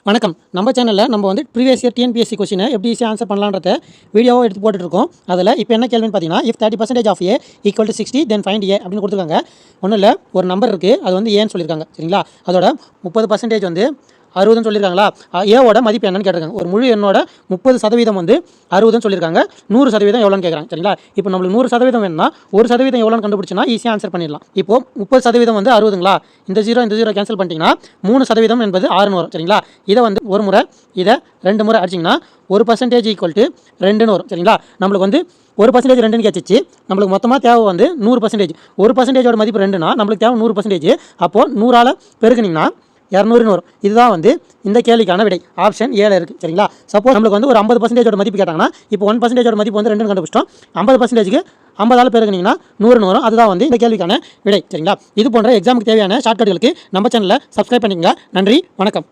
வணக்கம். நம்ம சேனலில் நம்ம வந்து ப்ரீவியஸ் இயர் டிஎன்பிஎஸ்சி கொஸ்டினை எப்படி ஈஸியாக ஆன்சர் பண்ணலான்றத வீடியோவை எடுத்து போட்டுருக்கோம். அதில் இப்போ என்ன கேள்வின்னு பார்த்தீங்கன்னா, if 30% of A equal to 60 then find A அப்படின்னு கொடுத்துருக்காங்க. ஒன்றும் இல்லை, ஒரு நம்பர் இருக்குது, அது வந்து ஏன்னு சொல்லியிருக்காங்க. சரிங்களா? அதோட 30% வந்து 60ன்னு சொல்லியிருக்காங்களா, ஏவோட மதிப்பு என்னன்னு கேட்டிருக்காங்க. ஒரு முழு எண்ணோட 30% வந்து 60ன்னு சொல்லியிருக்காங்க. 100% எவ்வளோன்னு கேட்குறாங்க. சரிங்களா? இப்போ நம்மளுக்கு 100% வேணும்னா 1% எவ்வளோன்னு கண்டுபிடிச்சினா ஈஸியாக ஆன்சர் பண்ணிடலாம். இப்போ 30% வந்து 60ங்களா, இந்த ஜீரோ கேன்சல் பண்ணிட்டீங்கன்னா 3% என்பது 6ன்னு வரும். சரிங்களா? இதை வந்து ஒரு முறை, இதை 2 முறை அடிச்சிங்கன்னா 1% ஈக்குவல் டு 2ன்னு வரும். சரிங்களா? நம்மளுக்கு வந்து 1% 2ன்னு கேட்சிச்சு. நம்மளுக்கு மொத்தமாக தேவை வந்து 100%. 1%ஓட மதிப்பு 2னா நம்மளுக்கு தேவை 100%. அப்போது 100ஆல் பெருக்குனிங்கன்னா 200ன்னு வரும். இதுதான் வந்து இந்த கேள்விக்கான விடை. ஆப்ஷன் ஏல இருக்குது. சரிங்களா? சப்போஸ் நம்மளுக்கு வந்து ஒரு 50%ஓட மதிப்பு கேட்டாங்கன்னா, இப்போ 1%ஓட மதிப்பு வந்து 2ன்னு கண்டுபிடிச்சிட்டோம். 50%க்கு 50ஆல் பெருக்குனிங்கன்னா 100ன்னு வரும். அதுதான் வந்து இந்த கேள்விக்கான விடை. சரிங்களா? இது போன்ற எக்ஸாமுக்கு தேவையான ஷார்ட்கட்டுகளுக்கு நம்ம சேனலில் சப்ஸ்கிரைப் பண்ணிக்கங்க. நன்றி, வணக்கம்.